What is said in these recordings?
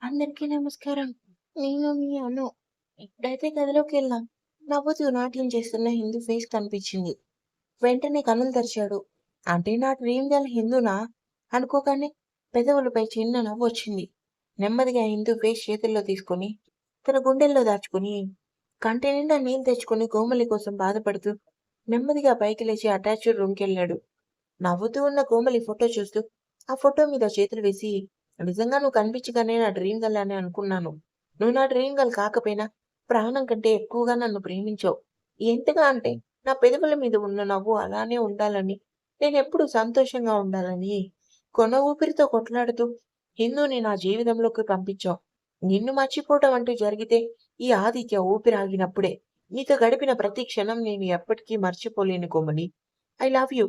అందరికీ నమస్కారం. నేను మీ అను. ఇప్పుడైతే గదిలోకెళ్ళాం. నవ్వుతూ నాట్యం చేస్తున్న హిందూ ఫేస్ కనిపించింది. వెంటనే కన్నులు తెరిచాడు. అంటే నా డ్రీమ్ గర్ల్ హిందూనా? అనుకోగానే పెదవులపై చిన్న నవ్వొచ్చింది. నెమ్మదిగా హిందూ ఫేస్ చేతుల్లో తీసుకొని, తన గుండెల్లో దాచుకుని, కంటి నిండా నీళ్ళు తెచ్చుకొని కోమలి కోసం బాధపడుతూ, నెమ్మదిగా పైకి లేచి అటాచ్డ్ రూమ్‌కెళ్ళాడు. నవ్వుతూ ఉన్న కోమలి ఫోటో చూస్తూ, ఆ ఫోటో మీద చేతులు వేసి, నిజంగా నువ్వు కనిపించగానే నా డ్రీమ్ గర్ల్ అని అనుకున్నాను. నువ్వు నా డ్రీమ్ గర్ల్ కాకపోయినా, ప్రాణం కంటే ఎక్కువగా నన్ను ప్రేమించావు. ఎంతగా అంటే, నా పెదవుల మీద ఉన్న నవ్వు అలానే ఉండాలని, నేనెప్పుడూ సంతోషంగా ఉండాలని, కొన ఊపిరితో కొట్లాడుతూ, హిందూని నా జీవితంలోకి పంపించావు. నిన్ను మర్చిపోవటం అంటూ జరిగితే, ఈ ఆదిత్య ఊపిరాగినప్పుడే. నీతో గడిపిన ప్రతి క్షణం నేను ఎప్పటికీ మర్చిపోలేను Komali. I love you.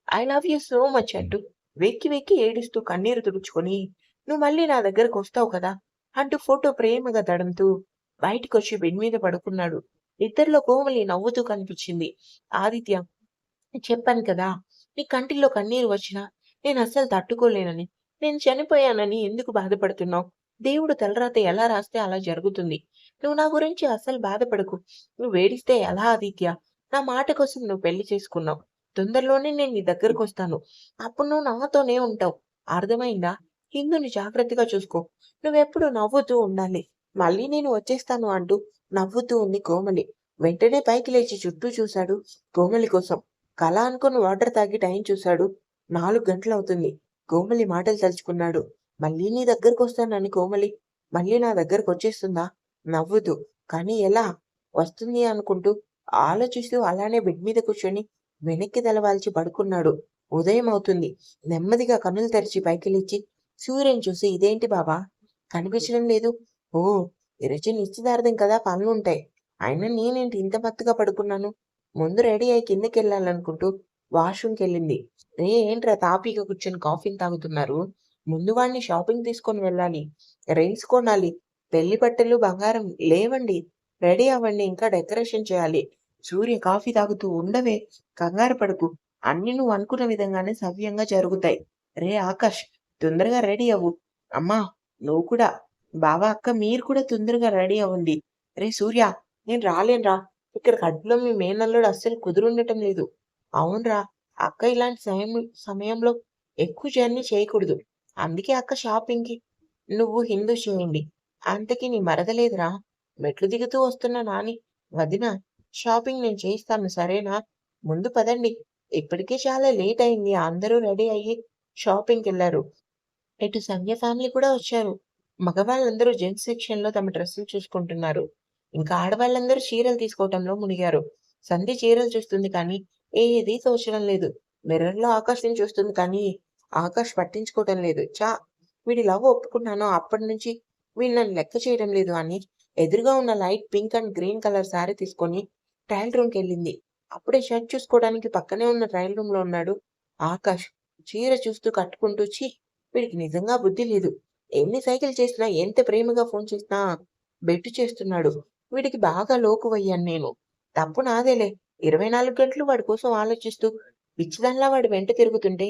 I love you so much అంటూ వెక్కి వెక్కి ఏడుస్తూ కన్నీరు తుడుచుకొని నువ్వు మళ్ళీ నా దగ్గరకొస్తావు కదా అంటూ ఫోటో ప్రేమగా తడుముతూ బయటికొచ్చి బెడ్ మీద పడుకున్నాడు. నిద్దర్లో కోమలి నవ్వుతూ కనిపించింది. ఆదిత్య, చెప్పాను కదా! నీ కంటిలో కన్నీరు వచ్చినా నేనస్సలు తట్టుకోలేనని. నేను చనిపోయానని ఎందుకు బాధపడుతున్నావు? దేవుడు తలరాత ఎలా రాస్తే అలా జరుగుతుంది. నువ్వు నా గురించి అస్సలు బాధపడకు. నువ్వేడిస్తే ఎలా ఆదిత్య? నా మాట కోసం నువ్వు పెళ్లి చేసుకున్నావు. తొందరలోనే నేను నీ దగ్గరకొస్తాను. అప్పుడు నువ్వు నాతోనే ఉంటావు. అర్థమైందా? హిందుని జాగ్రత్తగా చూసుకో. నువ్వెప్పుడూ నవ్వుతూ ఉండాలి. మళ్ళీ నేను వచ్చేస్తాను అంటూ నవ్వుతూ ఉంది కోమలి. వెంటనే పైకి లేచి చుట్టూ చూశాడు కోమలి కోసం. కల అనుకుని వాటర్ తాగి టైం చూశాడు. 4 గంటలవుతుంది. కోమలి మాటలు తలుచుకున్నాడు. మళ్ళీ నీ దగ్గరకొస్తానని కోమలి మళ్ళీ నా దగ్గరకొచ్చేస్తుందా? నవ్వుతూ. కానీ ఎలా? వస్తుంది అనుకుంటూ ఆలోచిస్తూ అలానే బెడ్ మీద కూర్చొని వెనక్కి తలవాల్చి పడుకున్నాడు. ఉదయం అవుతుంది. నెమ్మదిగా కన్నులు తెరిచి పైకి లేచి సూర్యుని చూసి ఇదేంటి బాబా? కనిపించడం లేదు. ఓహ్! ఈరోజు నిశ్చితార్థం కదా పనులుంటాయి. అయినా నేనేంటి ఇంత మత్తుగా పడుకున్నాను? ముందు రెడీ అయ్యి కిందకెళ్ళాలనుకుంటూ వాష్‌రూమ్‌కెళ్ళింది. ఏంట్రా తాపీగా కూర్చొని కాఫీలు తాగుతున్నారు? ముందు వాడిని షాపింగ్ తీసుకొని వెళ్ళాలి. రింగ్స్ కొనాలి. పెళ్లి బట్టలు, బంగారం లేవండి. రెడీ అవ్వండి. ఇంకా డెకరేషన్ చేయాలి. సూర్య కాఫీ తాగుతూ ఉండవే. కంగారు పడకు. అన్నీ నువ్వు అనుకున్న విధంగానే సవ్యంగా జరుగుతాయి. ఆకాష్! తొందరగా రెడీ అవ్వు. అమ్మా! నువ్వు కూడా. బావ, అక్క మీరు కూడా తొందరగా రెడీ అవ్వండి. సూర్య! నేను రాలేనురా. ఇక్కడ కడుపులో మీ మేనల్లుడు అస్సలు కుదురుండటం లేదు. అవునురా. అక్క ఇలాంటి సమయంలో ఎక్కువ జర్నీ చేయకూడదు. అందుకే అక్క షాపింగ్‌కి. నువ్వు హిందూ చేయండి. అంతకి నీ మరదలేదురా. మెట్లు దిగుతూ వస్తున్న నాని, వదినా షాపింగ్ నేను చేయిస్తాను సరేనా? ముందు పదండి. ఇప్పటికే చాలా లేట్ అయింది. అందరూ రెడీ అయ్యి షాపింగ్‌కెళ్లారు. ఇటు సంధ్య ఫ్యామిలీ కూడా వచ్చారు. మగవాళ్ళందరూ జెంట్స్ సెక్షన్‌లో తమ డ్రెస్సులు చూసుకుంటున్నారు. ఇంకా ఆడవాళ్ళందరూ చీరలు తీసుకోవటంలో మునిగారు. సంధ్య చీరలు చూస్తుంది కానీ, ఏదీ తోచడం లేదు. మిర్రర్‌లో ఆకాష్‌ని చూస్తుంది కానీ, ఆకాష్ పట్టించుకోవటం లేదు. వీడి లవ్ ఒప్పుకున్నాను. అప్పటినుంచి వీడు నన్ను లెక్క చేయడం లేదు అని ఎదురుగా ఉన్న light pink and green colour sari తీసుకొని ట్రయల్ రూమ్‌కెళ్ళింది. అప్పుడే షర్ట్ చూసుకోవడానికి పక్కనే ఉన్న ట్రయల్ రూమ్‌లో ఉన్నాడు ఆకాష్. చీర చూస్తూ కట్టుకుంటూ వీడికి నిజంగా బుద్ధి లేదు. ఎన్ని సైకిల్ చేసినా, ఎంత ప్రేమగా ఫోన్ చేసినా బెట్టు చేస్తున్నాడు. వీడికి బాగా లోకువయ్యాను నేను. తప్పు నాదేలే. 24 గంటలు వాడి కోసం ఆలోచిస్తూ, పిచ్చిదానిలా వాడి వెంట తిరుగుతుంటే,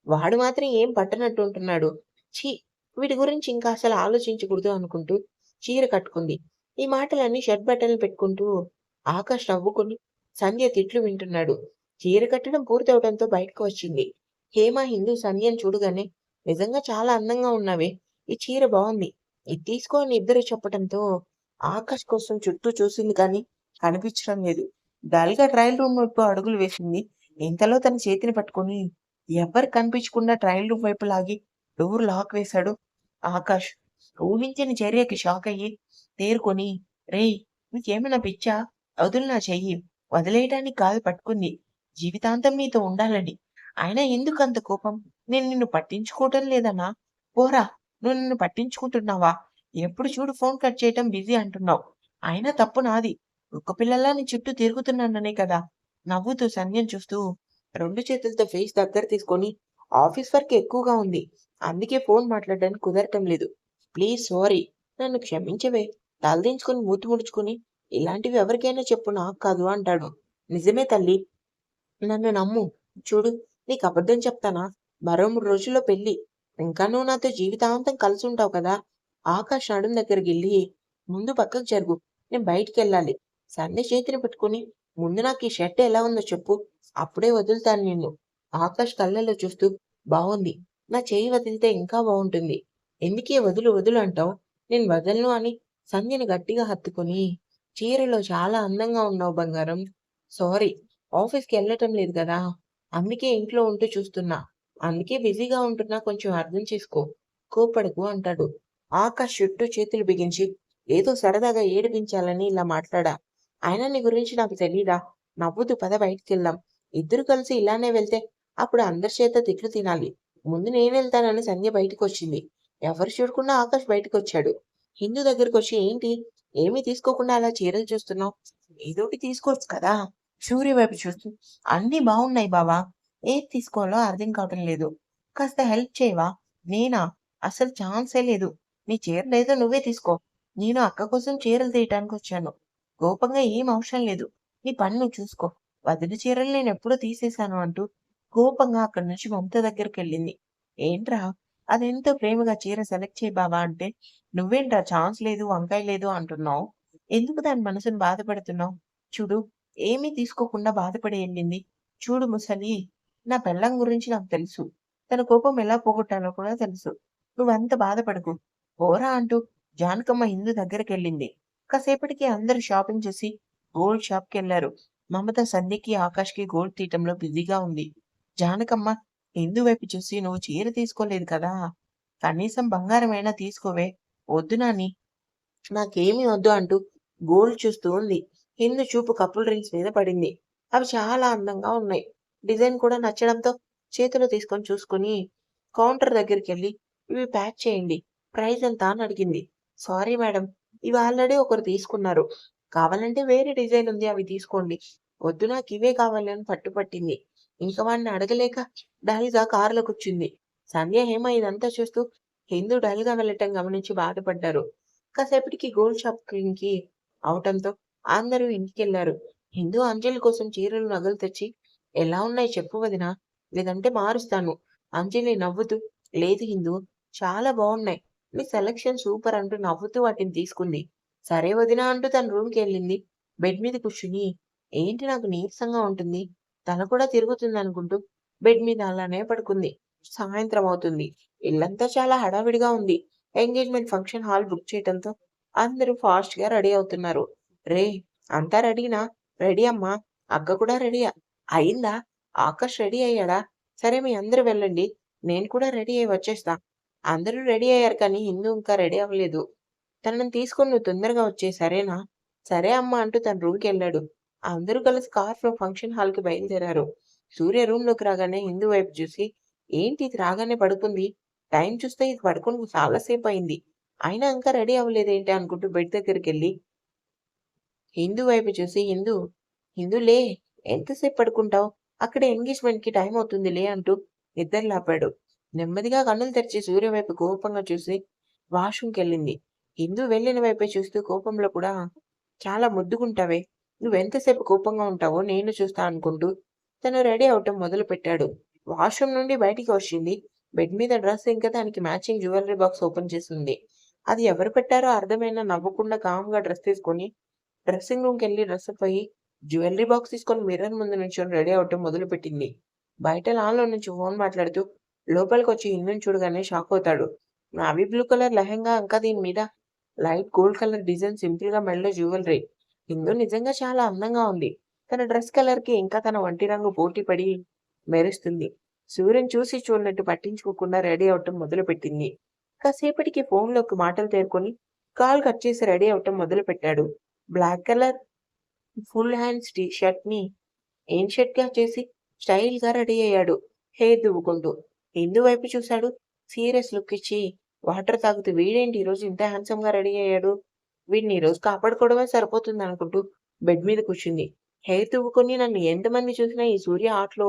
వాడు మాత్రం ఏం పట్టనట్టు ఉంటున్నాడు. ఛీ! వీడి గురించి ఇంకా అసలు ఆలోచించకూడదు అనుకుంటూ చీర కట్టుకుంది. ఈ మాటలన్నీ షర్ట్ బటన్లు పెట్టుకుంటూ ఆకాష్ నవ్వుకొని సంధ్య తిట్లు వింటున్నాడు. చీర కట్టడం పూర్తవడంతో బయటకు వచ్చింది. హేమ హిందూ సంధ్యను చూడగానే నిజంగా చాలా అందంగా ఉన్నావే! ఈ చీర బావుంది. ఇది తీసుకో అని ఇద్దరు చెప్పటంతో ఆకాష్ కోసం చుట్టూ చూసింది కానీ కనిపించడం లేదు. డల్‌గా ట్రయల్ రూమ్ వైపు అడుగులు వేసింది. ఇంతలో తన చేతిని పట్టుకొని ఎవ్వరికి కనిపించకుండా ట్రయల్ రూమ్ వైపు లాగి డోర్ లాక్ వేశాడు ఆకాష్. ఊహించని చర్యకి షాకయ్యి తేరుకొని రేయ్! నీకేమైనా పిచ్చా? వదులు నా చెయ్యి. వదిలేయటానికి కాదు పట్టుకుంది. జీవితాంతం నీతో ఉండాలని. అయినా ఎందుకంత కోపం? నేను నిన్ను పట్టించుకోవటం లేదనా? పోరా! నువ్వు నన్ను పట్టించుకుంటున్నావా? ఎప్పుడు చూడు ఫోన్ కట్ చేయటం బిజీ అంటున్నావు. అయినా తప్పు నాది. కుక్కపిల్లలా నీ చుట్టూ తిరుగుతున్నాననే కదా! నవ్వుతూ సంధ్యను చూస్తూ 2 చేతులతో ఫేస్ దగ్గర తీసుకొని ఆఫీస్ వర్క్ ఎక్కువగా ఉంది. అందుకే ఫోన్ మాట్లాడడానికి కుదరటం లేదు. Please sorry. నన్ను క్షమించవే. తలదించుకొని మూతి ముడుచుకొని ఇలాంటివి ఎవరికైనా చెప్పు నాకు కాదు అంటాడు. నిజమే తల్లి. నన్ను నమ్ము. చూడు, నీకు అబద్ధం చెప్తానా? మరో 3 రోజుల్లో పెళ్లి. ఇంకా నువ్వు నాతో జీవితాంతం కలిసుంటావు కదా! ఆకాష్ నడుం దగ్గరికెళ్ళి, ముందు పక్కకు జరుగు. నేను బయటికెళ్ళాలి. సంధ్య చేతిని పట్టుకొని, ముందు నాకు ఈ షర్ట్ ఎలా ఉందో చెప్పు. అప్పుడే వదులుతాను నిన్ను. ఆకాష్ కళ్ళల్లో చూస్తూ, బావుంది. నా చెయ్యి వదిలితే ఇంకా బావుంటుంది. ఎందుకే వదులు వదులు అంటావు? నేను వదలను అని సంధ్యని గట్టిగా హత్తుకొని, చీరలో చాలా అందంగా ఉన్నావు బంగారం. సారీ, ఆఫీస్‌కెళ్ళటం లేదు గదా! అందుకే ఇంట్లో ఉంటూ చూస్తున్నా. అందుకే బిజీగా ఉంటున్నా, కొంచెం అర్థం చేసుకో. కోప్పడకు అంటాడు. ఆకాష్ చుట్టూ చేతులు బిగించి, ఏదో సరదాగా ఏడిపించాలని ఇలా మాట్లాడా. అయినా నీ గురించి నాకు తెలీదా? నవ్వుతూ పద బయటికెళ్దాం. ఇద్దరు కలిసి ఇలానే వెళ్తే అప్పుడు అందరి చేత తిట్లు తినాలి. ముందు నేనెళ్తానని సంధ్య బయటికొచ్చింది. ఎవరు చూడకుండా ఆకాష్ బయటికొచ్చాడు. హిందూ దగ్గరకొచ్చి, ఏంటి? ఏమీ తీసుకోకుండా అలా చీరలు చూస్తున్నావు? ఏదోటి తీసుకోవచ్చు కదా! సూర్య వైపు చూస్తూ, అన్నీ బావున్నాయి బావా! ఏది తీసుకోవాలో అర్థం కావటం లేదు. కాస్త హెల్ప్ చేయవా? నేనా? అసలు ఛాన్సే లేదు. నీ చీరలేదో నువ్వే తీసుకో. నేను అక్క కోసం చీరలు తీయటానికొచ్చాను. కోపంగా ఏం అవసరం లేదు. నీ పని నువ్వు చూసుకో. వదిన చీరలు నేనెప్పుడో తీసేశాను అంటూ కోపంగా అక్కడి నుంచి మమత దగ్గరికెళ్ళింది. ఏంట్రా? అదెంతో ప్రేమగా చీర సెలెక్ట్ చేయి బావా అంటే, నువ్వేంట్రా ఛాన్స్ లేదు, వంకాయ లేదు అంటున్నావు? ఎందుకు దాని మనసుని బాధపెడుతున్నావు? చూడు, ఏమీ తీసుకోకుండా బాధపడి ఎళ్ళింది. చూడు ముసలి, నా పెళ్ళాం గురించి నాకు తెలుసు. తన కోపం ఎలా పోగొట్టాలో కూడా తెలుసు. నువ్వంత బాధపడకు. పోరా అంటూ జానకమ్మ హిందూ దగ్గరికెళ్ళింది. కాసేపటికి అందరూ షాపింగ్ చేసి గోల్డ్ షాప్‌కెళ్లారు. మమత సంధ్యకి, ఆకాష్‌కి గోల్డ్ తీయటంలో బిజీగా ఉంది. జానకమ్మ హిందూ వైపు చూసి, నువ్వు చీర తీసుకోలేదు కదా! కనీసం బంగారమైనా తీసుకోవే. వద్దు నాని, నాకేమీ వద్దు అంటూ గోల్డ్ చూస్తూ ఉంది. హిందూ చూపు కపుల్ రింగ్స్ మీద పడింది. అవి చాలా అందంగా ఉన్నాయి. డిజైన్ కూడా నచ్చడంతో చేతిలో తీసుకొని చూసుకొని కౌంటర్ దగ్గరికెళ్ళి, ఇవి ప్యాక్ చేయండి. ప్రైస్ ఎంత అని అడిగింది. సారీ మేడం, ఇవి ఆల్రెడీ ఒకరు తీసుకున్నారు. కావాలంటే వేరే డిజైన్ ఉంది, అవి తీసుకోండి. వద్దు, నాకు ఇవే కావాలి అని పట్టుపట్టింది. ఇంక వాడిని అడగలేక డల్‌గా కారులో కూర్చుంది. సంధ్య, హేమ ఇదంతా చూస్తూ హిందూ డల్‌గా వెళ్ళటం గమనించి బాధపడ్డారు. కాసేపటికి గోల్డ్ షాపింగ్‌కి అవటంతో అందరూ ఇంటికెళ్లారు. హిందూ అంజలి కోసం చీరలు, నగలు తెచ్చి, ఎలా ఉన్నాయి చెప్పు వదినా, లేదంటే మారుస్తాను. అంజలి నవ్వుతూ, లేదు హిందూ, చాలా బావున్నాయి. మీ సెలక్షన్ సూపర్ అంటూ నవ్వుతూ వాటిని తీసుకుంది. సరే వదినా అంటూ తన రూమ్‌కెళ్ళింది. బెడ్ మీద కూర్చుని, ఏంటి నాకు నీరసంగా ఉంటుంది, తల కూడా తిరుగుతుందనుకుంటూ బెడ్ మీద అలానే పడుకుంది. సాయంత్రం అవుతుంది. ఇల్లంతా చాలా హడావిడిగా ఉంది. ఎంగేజ్‌మెంట్ ఫంక్షన్ హాల్ బుక్ చేయటంతో అందరూ ఫాస్ట్‌గా రెడీ అవుతున్నారు. రేయ్! అంతా రెడీనా? రెడీ అమ్మా. అక్క కూడా రెడీయా? అయిందా? ఆకాష్ రెడీ అయ్యాడా? సరే మీ అందరూ వెళ్ళండి. నేను కూడా రెడీ అయ్యి వచ్చేస్తా. అందరూ రెడీ అయ్యారు కానీ హిందూ ఇంకా రెడీ అవ్వలేదు. తనని తీసుకొని నువ్వు తొందరగా వచ్చేయి సరేనా? సరే అమ్మా అంటూ తన రూమ్‌కెళ్ళాడు. అందరూ కలిసి కార్‌లో ఫంక్షన్ హాల్‌కి బయలుదేరారు. సూర్య రూమ్‌లోకి రాగానే హిందూ వైపు చూసి, ఏంటి ఇది రాగానే పడుకుంది? టైం చూస్తే ఇది పడుకొని చాలా సేపయింది. అయినా ఇంకా రెడీ అవ్వలేదేంటి అనుకుంటూ బెడ్ దగ్గరికెళ్ళి హిందూ వైపు చూసి, హిందూ లే, ఎంతసేపు పడుకుంటావు? అక్కడే ఎంగేజ్‌మెంట్‌కి టైం అవుతుంది లే అంటూ నిద్ర లేపాడు. నెమ్మదిగా కన్నులు తెరిచి సూర్య వైపు కోపంగా చూసి వాష్‌రూమ్‌కెళ్ళింది. హిందూ వెళ్ళిన వైపే చూస్తూ కోపంలో కూడా, చాలా ముద్దుగుంటావే, నువ్వెంతసేపు కోపంగా ఉంటావో నేను చూస్తా అనుకుంటూ తను రెడీ అవ్వటం మొదలుపెట్టాడు. వాష్‌రూమ్ నుండి బయటికి వచ్చింది. బెడ్ మీద డ్రెస్, ఇంకా దానికి మ్యాచింగ్ జ్యువెల్లరీ బాక్స్ ఓపెన్ చేసుంది. అది ఎవరు పెట్టారో అర్థమైనా నవ్వకుండా కామ్‌గా డ్రెస్ తీసుకొని డ్రెస్సింగ్ రూమ్‌కెళ్ళి డ్రెస్సప్ అయ్యి, జ్యువెల్లరీ బాక్స్ తీసుకొని మిర్రర్ ముందు నిల్చొని రెడీ అవ్వటం మొదలుపెట్టింది. బయట లాన్‌లో నుంచి ఫోన్ మాట్లాడుతూ లోపలికొచ్చి హిందూని చూడగానే షాకవుతాడు. నావీ బ్లూ కలర్ లెహెంగా, ఇంకా దీని మీద లైట్ గోల్డ్ కలర్ డిజైన్, సింపుల్‌గా మెడలో జ్యువెల్లరీ. హిందూ నిజంగా చాలా అందంగా ఉంది. తన డ్రెస్ కలర్‌కి ఇంకా తన ఒంటి రంగు పోటీ పడి మెరుస్తుంది. సూర్యుని చూసి చూడనట్టు పట్టించుకోకుండా రెడీ అవ్వటం మొదలుపెట్టింది. కాసేపటికి ఫోన్‌లోకి మాటలు తేరుకొని కాల్ కట్ చేసి రెడీ అవ్వటం మొదలుపెట్టాడు. బ్లాక్ కలర్ ఫుల్ హ్యాండ్స్ టీ షర్ట్‌ని ఇన్ షర్ట్‌గా చేసి స్టైల్‌గా రెడీ అయ్యాడు. హెయిర్ దువ్వుకుంటూ. హిందూ వైపు చూశాడు. సీరియస్ లుక్ ఇచ్చి వాటర్ తాగుతూ, వీడేంటి ఈరోజు ఇంత హ్యాండ్సమ్‌గా రెడీ అయ్యాడు? వీడిని ఈరోజు కాపాడుకోవడమే సరిపోతుందనుకుంటూ బెడ్ మీద కూర్చుంది. హెయిర్ దువ్వుకొని, నన్ను ఎంతమంది చూసినా ఈ సూర్య ఆటలో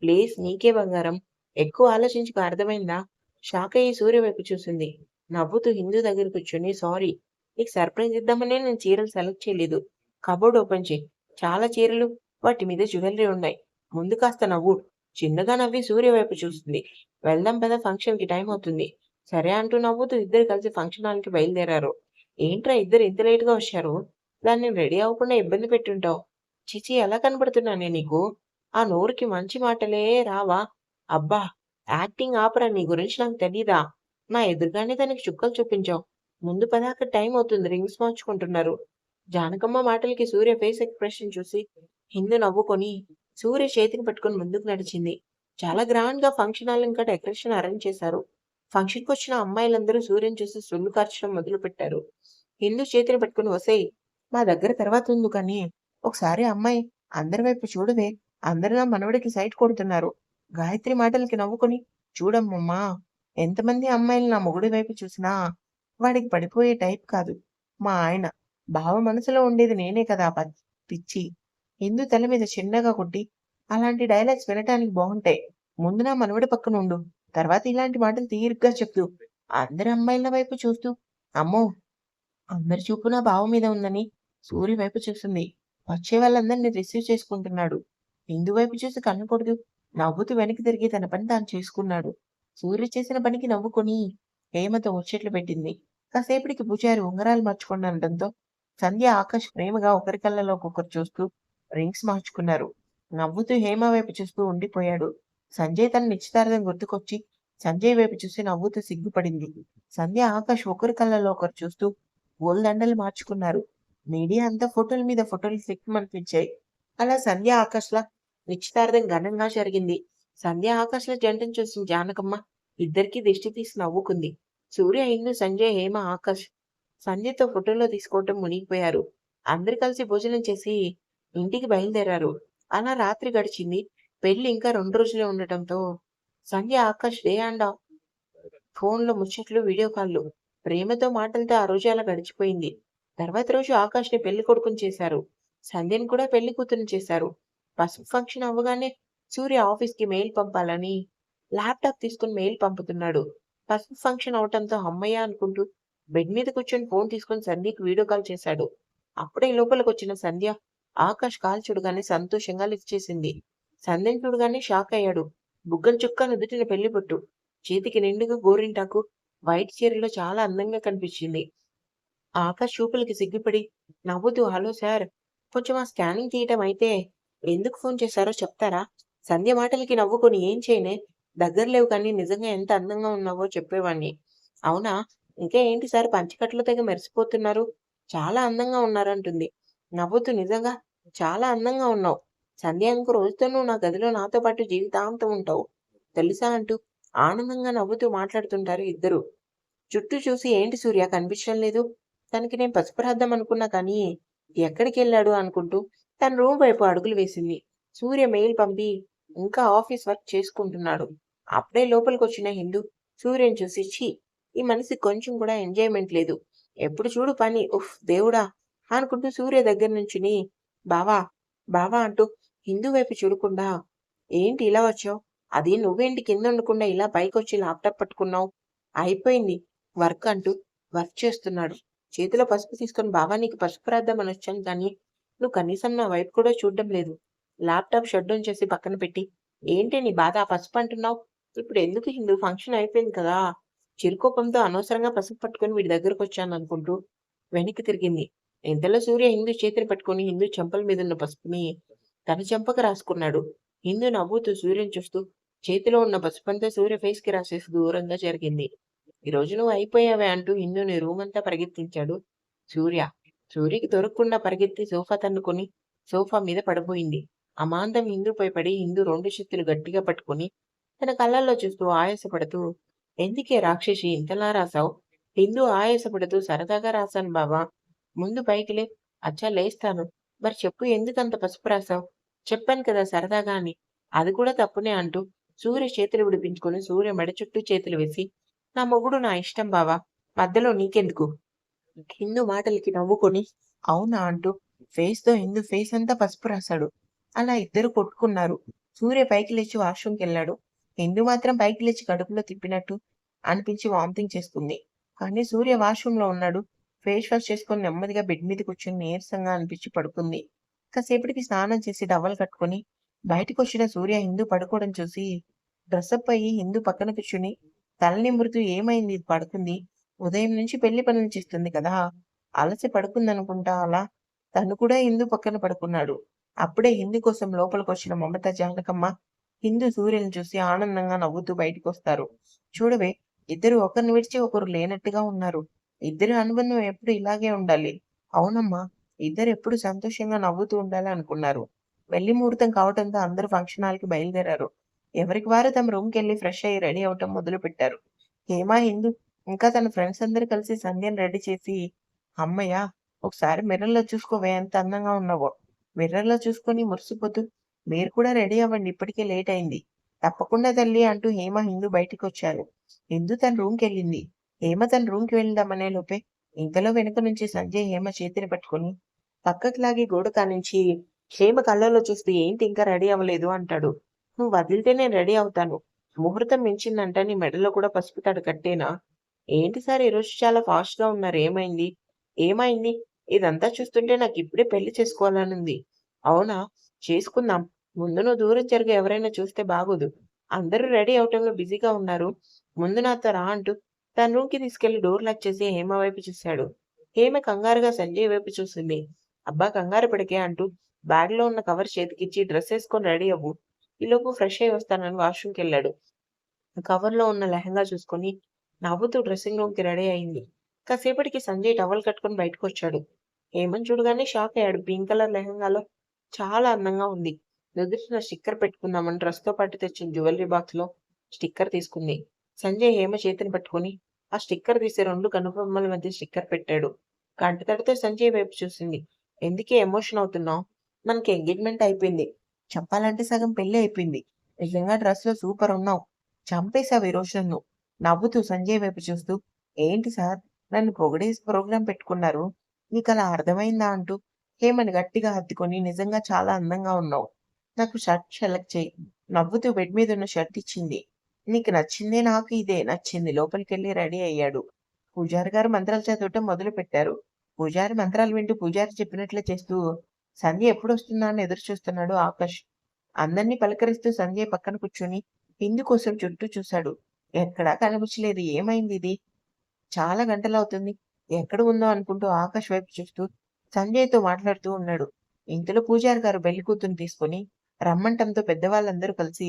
ప్లేస్ నీకే బంగారం. ఎక్కువ ఆలోచించకు, అర్థమైందా? షాకయ్యి సూర్య వైపు చూసింది. నవ్వుతూ హిందూ దగ్గర కూర్చొని, సారీ, నీకు సర్ప్రైజ్ ఇద్దామనే నేను చీరలు సెలెక్ట్ చేయలేదు. కబోర్డ్ ఓపెన్ చెయి. చాలా చీరలు, వాటి మీద జ్యువెల్లరీ ఉన్నాయి. ముందు కాస్త నవ్వు. చిన్నగా నవ్వి సూర్య వైపు చూస్తుంది. వెళ్దాం పద, ఫంక్షన్‌కి టైం అవుతుంది. సరే అంటూ నవ్వుతూ ఇద్దరు కలిసి ఫంక్షన్ హాల్‌కి బయలుదేరారు. ఏంట్రా ఇద్దరు ఇంత లేట్‌గా వచ్చారు? దాన్ని రెడీ అవ్వకుండా ఇబ్బంది పెట్టుంటావు. ఛీ! ఎలా కనపడుతున్నానే నీకు? ఆ నోరుకి మంచి మాటలే రావా? అబ్బా! యాక్టింగ్ ఆపరా నీ గురించి నాకు తెలీదా? నా ఎదురుగానే దానికి చుక్కలు చూపించావు. ముందు పద అక్కడ టైం అవుతుంది రింగ్స్ మార్చుకుంటున్నారు. జానకమ్మ మాటలకి సూర్య ఫేస్ ఎక్స్‌ప్రెషన్ చూసి హిందూ నవ్వుకొని సూర్య చేతిని పట్టుకొని ముందుకు నడిచింది. చాలా గ్రాండ్‌గా ఫంక్షన్ హాల్ ఇంకా డెకరేషన్ అరేంజ్ చేశారు. ఫంక్షన్‌కొచ్చిన అమ్మాయిలందరూ సూర్యని చూసి సొల్లు కార్చడం మొదలుపెట్టారు. హిందూ చేతిని పట్టుకొని ఒసేయ్! మా దగ్గర తర్వాతుందు కానీ, ఒకసారి అమ్మాయి అందరి వైపు చూడవే! అందరూ నా మనవడికి సైట్ కొడుతున్నారు. గాయత్రి మాటలకి నవ్వుకొని, చూడమ్మమ్మా! ఎంతమంది అమ్మాయిలు నా మొగుడి వైపు చూసినా, వాడికి పడిపోయే టైప్ కాదు. మా ఆయన. బావ మనసులో ఉండేది నేనే కదా పిచ్చి. హిందూ తల మీద చిన్నగా కొట్టి, అలాంటి డైలాగ్స్ వినటానికి బావుంటాయి. ముందు నా మనవడి పక్కనుండు. తర్వాత ఇలాంటి మాటలు తీరిగ్గా చెప్తూ, అందరి అమ్మాయిల వైపు చూస్తూ, అమ్మో! అందరి చూపు నా బావ మీద ఉందని సూర్య వైపు చూసింది. వచ్చే వాళ్ళందరినీ రిసీవ్ చేసుకుంటున్నాడు. ఇందు వైపు చూసి కన్నుకొడుతూ నవ్వుతూ వెనక్కి తిరిగి తన పని తాను చేసుకున్నాడు. సూర్య చేసిన పనికి నవ్వుకొని హేమతో ముచ్చట్లు పెట్టింది. కాసేపటికి పూజారి ఉంగరాలు మార్చుకోండి అనడంతో సంధ్య, ఆకాష్ ప్రేమగా ఒకరి కళ్ళలోకి ఒకరు చూస్తూ రింగ్స్ మార్చుకున్నారు. నవ్వుతూ హేమ వైపు చూస్తూ ఉండిపోయాడు. సంజయ్ తన నిశ్చితార్థం గుర్తుకొచ్చి సంజయ్ వైపు చూసి నవ్వుతూ సిగ్గుపడింది. సంధ్య, ఆకాష్ ఒకరి కళ్ళలో ఒకరు చూస్తూ పూలదండలు మార్చుకున్నారు. మీడియా అంతా ఫోటోల మీద ఫోటోలు క్లిక్కమనిపించాయి. అలా సంధ్య, ఆకాష్‌ల నిశ్చితార్థం ఘనంగా జరిగింది. సంధ్య, ఆకాష్‌ల జంటను చూసిన జానకమ్మ ఇద్దరికీ దిష్టి తీసి నవ్వుకుంది. సూర్య, ఇందు, సంజయ్, హేమ, ఆకాష్ సంధ్యతో ఫోటోలో తీసుకోవటం మునిగిపోయారు. అందరూ కలిసి భోజనం చేసి ఇంటికి బయలుదేరారు. అలా రాత్రి గడిచింది. పెళ్లి ఇంకా 2 రోజులే ఉండటంతో సంధ్య, ఆకాష్ డే అండ్ ఫోన్‌లో ముచ్చట్లు, వీడియో కాల్లు. ప్రేమతో, మాటలతో ఆ రోజు అలా గడిచిపోయింది. తర్వాత రోజు ఆకాష్‌ని పెళ్లి కొడుకుని చేశారు. సంధ్యని కూడా పెళ్లి కూతురిని చేశారు. పసుపు ఫంక్షన్ అవ్వగానే సూర్య ఆఫీస్‌కి మెయిల్ పంపాలని ల్యాప్‌టాప్ తీసుకొని మెయిల్ పంపుతున్నాడు. పసుపు ఫంక్షన్ అవ్వటంతో హమ్మయ్య అనుకుంటూ బెడ్ మీద కూర్చొని ఫోన్ తీసుకొని సంధ్యకి వీడియో కాల్ చేశాడు. అప్పుడే లోపలికొచ్చిన సంధ్య ఆకాష్ కాల్ చూడగానే సంతోషంగా లిఫ్ట్ చేసింది. సంధ్యని చూడగానే షాక్ అయ్యాడు. బుగ్గన చుక్క, నుదుటిన పెళ్లి బొట్టు. చేతికి నిండుగా గోరింటాకు వైట్ చీరలో చాలా అందంగా కనిపించింది. ఆకాష్ చూపులకి సిగ్గుపడి నవ్వుతూ హలో సార్, కొంచెం ఆ స్కానింగ్ తీయటం అయితే ఎందుకు ఫోన్ చేశారో చెప్తారా? సంధ్య మాటలకి నవ్వుకొని ఏం చేయనే, దగ్గర లేవు కానీ నిజంగా ఎంత అందంగా ఉన్నావో చెప్పేవాణ్ణి. అవునా? ఇంకా ఏంటి సార్ పంచకట్లు తెగ మెరిసిపోతున్నారు, చాలా అందంగా ఉన్నారంటుంది. నవ్వుతూ నిజంగా చాలా అందంగా ఉన్నావు. సంధ్య ఇంకో రోజుతో నువ్వు నా గదిలో నాతో పాటు జీవితాంతం ఉంటావు తెలుసా అంటూ ఆనందంగా నవ్వుతూ మాట్లాడుతుంటారు ఇద్దరు. చుట్టూ చూసి ఏంటి సూర్య కనిపించడం లేదు? తనకి నేను పసుపరాద్దాం అనుకున్నా కానీ ఎక్కడికెళ్ళాడు అనుకుంటూ తన రూమ్ వైపు అడుగులు వేసింది. సూర్య మెయిల్ పంపి ఇంకా ఆఫీస్ వర్క్ చేసుకుంటున్నాడు. అప్పుడే లోపలికొచ్చిన హిందూ సూర్యని చూసి ఛీ! ఈ మనిషికి కొంచెం కూడా ఎంజాయ్‌మెంట్ లేదు. ఎప్పుడు చూడు పని. ఉఫ్ దేవుడా! అనుకుంటూ సూర్య దగ్గర నుంచుని బావా! బావా! అంటూ హిందూ వైపు చూడకుండా ఏంటి ఇలా వచ్చావు? అది నువ్వేంటి కిందుండకుండా ఇలా పైకొచ్చి ల్యాప్‌టాప్ పట్టుకున్నావు? అయిపోయింది వర్క్ అంటూ వర్క్ చేస్తున్నాడు. చేతిలో పసుపు తీసుకొని బావా నీకు పసుపు రాద్దామని వచ్చాను కానీ, నువ్వు కనీసం నా వైపు కూడా చూడడం లేదు. ల్యాప్‌టాప్ షట్ డౌన్ చేసి పక్కన పెట్టి, ఏంటి నీ బాధ పసుపు అంటున్నావు? ఇప్పుడు ఎందుకు హిందూ ఫంక్షన్ అయిపోయింది కదా! చిరుకోపంతో అనవసరంగా పసుపు పట్టుకొని వీడి దగ్గరకొచ్చాననుకుంటూ వెనక్కి తిరిగింది. ఇంతలో సూర్య హిందూ చేతిని పట్టుకొని హిందూ చెంపల మీదున్న పసుపుని తన చెంపకు రాసుకున్నాడు. హిందూ నవ్వుతూ సూర్యని చూస్తూ చేతిలో ఉన్న పసుపంతా సూర్య ఫేస్‌కి రాసేసి దూరంగా జరిగింది. ఈరోజు నువ్వు అయిపోయావే అంటూ హిందూని రూమంతా పరిగెత్తించాడు సూర్య. సూర్యకి దొరకకుండా పరిగెత్తి సోఫా తన్నుకొని సోఫా మీద పడిపోయింది. అమాంతం హిందూపై పడి హిందూ 2 చేతులు గట్టిగా పట్టుకొని తన కళ్ళల్లో చూస్తూ ఆయాసపడుతూ ఎందుకే రాక్షసి ఇంతలా రాసావు? హిందూ ఆయాసపడుతూ సరదాగా రాశాను బావా. ముందు పైకి లే. అచ్చా లేస్తాను. మరి చెప్పు ఎందుకంత పసుపు రాసావు? చెప్పాను కదా సరదాగా అని. అది కూడా తప్పునే అంటూ సూర్య చేతులు విడిపించుకొని సూర్య మెడ చుట్టూ చేతులు వేసి నా మొగుడు నా ఇష్టం బావా! మధ్యలో నీకెందుకు? హిందూ మాటలకి నవ్వుకొని అవునా అంటూ హిందూ ఫేస్ అంతా పసుపు రాశాడు. అలా ఇద్దరు కొట్టుకున్నారు. సూర్య పైకి లేచి వాష్‌రూమ్‌కెళ్ళాడు. హిందూ మాత్రం పైకి లేచి కడుపులో తిప్పినట్టు అనిపించి వామిటింగ్ చేసుకుంది. కానీ సూర్య వాష్‌రూమ్‌లో ఉన్నాడు. ఫేస్ వాష్ చేసుకొని నెమ్మదిగా బెడ్ మీద కూర్చొని నీరసంగా అనిపించి పడుకుంది. కాసేపటికి స్నానం చేసి టవల్ కట్టుకొని బయటికొచ్చిన సూర్య హిందూ పడుకోవడం చూసి డ్రెసప్ అయ్యి హిందూ పక్కన కూర్చొని తల నిమురుతూ ఏమైంది పడుకుంది. ఉదయం నుంచి పెళ్లి పనులు చేస్తుంది కదా! అలసి పడుకుందనుకుంటా అలా. తను కూడా హిందూ పక్కన పడుకున్నాడు. అప్పుడే హిందూ కోసం లోపలికొచ్చిన మమత, జానకమ్మ, హిందూ సూర్యని చూసి ఆనందంగా నవ్వుతూ బయటికొస్తారు. చూడవే, ఇద్దరు ఒకరిని విడిచి ఒకరు లేనట్టుగా ఉన్నారు. ఇద్దరి అనుబంధం ఎప్పుడు ఇలాగే ఉండాలి. అవునమ్మా, ఇద్దరు ఎప్పుడు సంతోషంగా నవ్వుతూ ఉండాలి అనుకున్నారు. పెళ్లి ముహూర్తం కావటంతో అందరూ ఫంక్షన్ హాల్‌కి బయలుదేరారు. ఎవరికి వారు తమ రూమ్‌కెళ్ళి ఫ్రెష్ అయ్యి రెడీ అవ్వటం మొదలుపెట్టారు. హేమ, హిందూ ఇంకా తన ఫ్రెండ్స్ అందరూ కలిసి సంధ్యని రెడీ చేసి, "హమ్మయ్య! ఒకసారి మిర్రర్‌లో చూసుకోవే ఎంత అందంగా ఉన్నావో." మిర్రర్‌లో చూసుకొని మురిసిపోతూ, "మీరు కూడా రెడీ అవ్వండి ఇప్పటికే లేట్ అయింది." "తప్పకుండా తల్లి" అంటూ హేమ, హిందూ బయటికొచ్చారు. హిందూ తన రూమ్‌కెళ్ళింది. హేమ తన రూమ్‌కి వెళ్దామనే లోపే ఇంతలో వెనుక నుంచి సంజయ్ హేమ చేతిని పట్టుకొని పక్కకి లాగి గోడ కానించి హేమ కళ్ళలో చూస్తూ, "ఏంటి ఇంకా రెడీ అవ్వలేదు?" అంటాడు. "నువ్వు వదిలితే నేను రెడీ అవుతాను. ముహూర్తం మించిందంట నీ మెడలో కూడా పసుపు తాడు కట్టేనా?" "ఏంటి సార్ ఈరోజు చాలా ఫాస్ట్‌గా ఉన్నారు. ఏమైంది?" "ఏమైంది? ఇదంతా చూస్తుంటే నాకిప్పుడే పెళ్లి చేసుకోవాలనుంది." "అవునా? చేసుకుందాం. ముందు నువ్వు దూరం జరుగు, ఎవరైనా చూస్తే బాగోదు. అందరూ రెడీ అవ్వటంలో బిజీగా ఉన్నారు. ముందు నాతో రా" అంటూ తన రూమ్‌కి తీసుకెళ్లి డోర్ లాక్ చేసి హేమ వైపు చూశాడు. హేమ కంగారుగా సంజయ్ వైపు చూసింది. "అబ్బా! కంగారు పడకే" అంటూ బ్యాగ్‌లో ఉన్న కవర్ చేతికిచ్చి, "డ్రెస్ ఏసుకొని రెడీ అవ్వు. ఈలోపు ఫ్రెష్ అయ్యి వస్తానని" వాష్‌రూమ్‌కెళ్ళాడు. కవర్‌లో ఉన్న లెహెంగా చూసుకొని నవ్వుతూ డ్రెస్సింగ్ రూమ్‌కి రెడీ అయింది. కాసేపటికి సంజయ్ టవల్ కట్టుకొని బయటకొచ్చాడు. హేమని చూడగానే షాక్ అయ్యాడు. పింక్ కలర్ లెహెంగాలో చాలా అందంగా ఉంది. నుదుటిన స్టిక్కర్ పెట్టుకుందామని డ్రెస్‌తో పాటు తెచ్చిన జ్యువెలరీ బాక్స్‌లో స్టిక్కర్ తీసుకుంది. సంజయ్ హేమ చేతిని పట్టుకొని ఆ స్టిక్కర్ తీసి 2 కనుబొమ్మల మధ్య స్టిక్కర్ పెట్టాడు. కంటతడితో సంజయ్ వైపు చూసింది. "ఎందుకే ఎమోషన్ అవుతున్నావు? మనకి ఎంగేజ్‌మెంట్ అయిపోయింది. చెప్పాలంటే సగం పెళ్లి అయిపోయింది. నిజంగా డ్రెస్‌లో సూపర్ ఉన్నావు. చంపేశావు ఈరోజు నన్ను." నవ్వుతూ సంజయ్ వైపు చూస్తూ, "ఏంటి సార్, నన్ను పొగిడేసి ప్రోగ్రామ్ పెట్టుకున్నారు. మీకలా అర్థమైందా?" అంటూ హేమని గట్టిగా హత్తుకొని, "నిజంగా చాలా అందంగా ఉన్నావు. నాకు షర్ట్ సెలెక్ట్ చెయ్యి." నవ్వుతూ బెడ్ మీదున్న షర్ట్ ఇచ్చింది. "నీకు నచ్చిందే, నాకు ఇదే నచ్చింది." లోపలికెళ్ళి రెడీ అయ్యాడు. పూజారి గారు మంత్రాలు చదవటం మొదలుపెట్టారు. పూజారి మంత్రాలు వింటూ పూజారి చెప్పినట్లే చేస్తూ, సంధ్య ఎప్పుడొస్తుందా అని ఎదురు చూస్తున్నాడు ఆకాష్. అందర్నీ పలకరిస్తూ సంజయ్ పక్కన కూర్చొని హిందూ కోసం చుట్టూ చూశాడు. ఎక్కడా కనిపించలేదు. ఏమైందిది? చాలా గంటలవుతుంది. ఎక్కడ ఉందో అనుకుంటూ ఆకాష్ వైపు చూస్తూ సంజయ్‌తో మాట్లాడుతూ ఉన్నాడు. ఇంతలో పూజారి గారు పెళ్లికూతురిని తీసుకొని రమ్మంటంతో పెద్దవాళ్ళందరూ కలిసి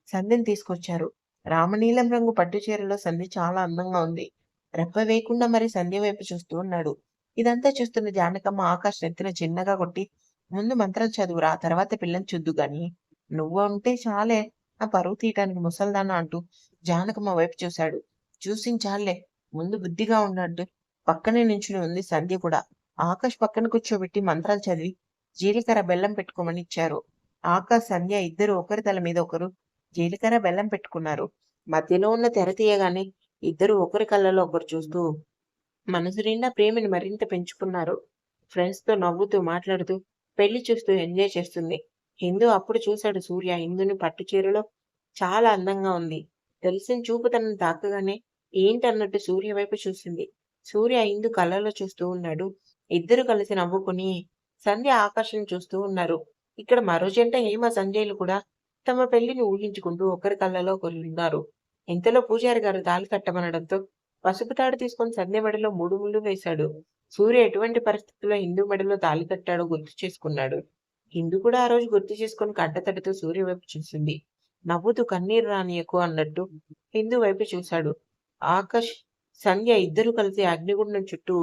సంధ్యని తీసుకొచ్చారు. రామనీలం రంగు పట్టు చీరలో సంధ్య చాలా అందంగా ఉంది. రెప్ప వేయకుండా మరి సంధ్య వైపు చూస్తూ ఉన్నాడు. ఇదంతా చూస్తున్న జానకమ్మ ఆకాష్ నెత్తిన చిన్నగా కొట్టి, "ముందు మంత్రాలు చదువురా, తర్వాత పిల్లని చూద్దు గాని. నువ్వు ఉంటే చాలే నా పరువు తీయటానికి ముసల్దానా" అంటూ జానకమ్మ వైపు చూశాడు. "చూసించాల్లే, ముందు బుద్ధిగా ఉండంటూ పక్కనే నించుని ఉంది సంధ్య కూడా. ఆకాష్ పక్కన కూర్చోబెట్టి మంత్రాలు చదివి జీలకర్ర బెల్లం పెట్టుకోమని ఇచ్చారు. ఆకాష్, సంధ్య ఇద్దరు ఒకరి తల మీద ఒకరు జీలకర్ర బెల్లం పెట్టుకున్నారు. మధ్యలో ఉన్న తెర తీయగానే ఇద్దరు ఒకరి కళ్ళలో ఒకరు చూస్తూ మనసు నిండా ప్రేమని మరింత పెంచుకున్నారు. ఫ్రెండ్స్‌తో నవ్వుతూ, మాట్లాడుతూ పెళ్లి చూస్తూ ఎంజాయ్ చేస్తుంది. హిందూ అప్పుడు చూశాడు సూర్య హిందూని పట్టు చీరలో చాలా అందంగా ఉంది. తెలిసిన చూపు తనని తాకగానే ఏంటన్నట్టు సూర్య వైపు చూసింది. సూర్య హిందూ కళ్ళలో చూస్తూ ఉన్నాడు. ఇద్దరు కలిసి నవ్వుకుని సంధ్య ఆకాశం చూస్తూ ఉన్నారు. ఇక్కడ మరో జంట హేమ, సంజయ్‌లు కూడా తమ పెళ్లిని ఊహించుకుంటూ ఒకరి కళ్ళలో ఒకరున్నారు. ఇంతలో పూజారి గారు తాళి కట్టమనడంతో పసుపు తాడు తీసుకొని సంధ్య మెడలో 3 ముళ్ళు వేశాడు. సూర్య ఎటువంటి పరిస్థితుల్లో హిందూ మెడలో తాళి కట్టాడో గుర్తు చేసుకున్నాడు. హిందూ కూడా ఆ రోజు గుర్తు చేసుకొని కంటతడితో సూర్య వైపు చూసింది. నవ్వుతూ "కన్నీరు రానీయకు" అన్నట్టు హిందూ వైపు చూశాడు. ఆకాష్, సంధ్య ఇద్దరూ కలిసి అగ్నిగుండం చుట్టూ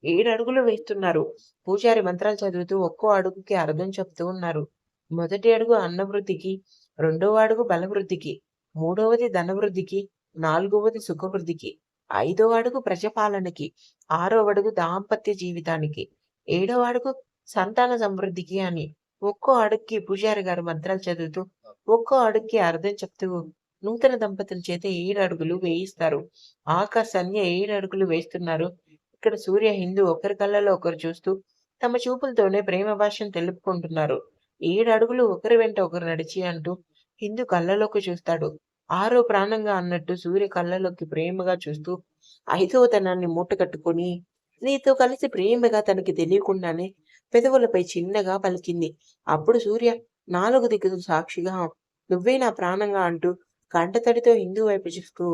7 అడుగులు వేస్తున్నారు. పూజారి మంత్రాలు చదువుతూ ఒక్కో అడుగుకి అర్థం చెప్తూ ఉన్నారు. మొదటి అడుగు అన్నవృద్ధికి, రెండవ అడుగు బలవృద్ధికి, మూడవది ధనవృద్ధికి, నాలుగవది సుఖవృద్ధికి, ఐదవ అడుగు ప్రజాపాలనకి, ఆరవ అడుగు దాంపత్య జీవితానికి, ఏడవ అడుగు సంతాన సమృద్ధికి అని ఒక్కో అడుగుకి పూజారి గారు మంత్రాలు చదువుతూ, ఒక్కో అడుగుకి అర్థం చెప్తూ నూతన దంపతుల చేత 7 అడుగులు వేయిస్తారు. ఆకాష్, సంధ్య 7 అడుగులు వేస్తున్నారు. ఇక్కడ సూర్య, హిందూ ఒకరి కళ్ళలో ఒకరు చూస్తూ తమ చూపులతోనే ప్రేమ భాషను తెలుపుకుంటున్నారు. 7 అడుగులు ఒకరి వెంట ఒకరు నడిచి అంటూ హిందూ కళ్ళలోకి చూస్తాడు. ఆరో ప్రాణంగా అన్నట్టు సూర్య కళ్ళలోకి ప్రేమగా చూస్తూ ఐదవతనాన్ని మూటకట్టుకొని నీతో కలిసి ప్రేమగా తనకి తెలియకుండానే పెదవులపై చిన్నగా పలికింది. అప్పుడు సూర్య 4 దిక్కులు సాక్షిగా "నువ్వే నా ప్రాణంగా" అంటూ కంటతడితో హిందూ వైపు చూస్తూ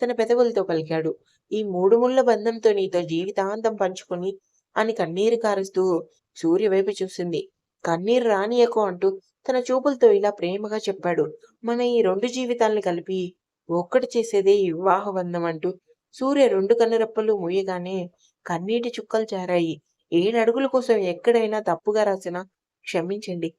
తన పెదవులతో పలికాడు. ఈ మూడు ముళ్ళ బంధంతో నీతో జీవితాంతం పంచుకొని అని కన్నీరు కారుస్తూ సూర్య వైపు చూసింది. కన్నీరు రానియకు అంటూ తన చూపులతో ఇలా ప్రేమగా చెప్పాడు. మన ఈ 2 జీవితాల్ని కలిపి ఒక్కటి చేసేదే ఈ వివాహ బంధం అంటూ సూర్య 2 కనురెప్పలు మూయగానే కన్నీటి చుక్కలు జారాయి. 7 అడుగుల కోసం ఎక్కడైనా తప్పుగా రాసినా క్షమించండి.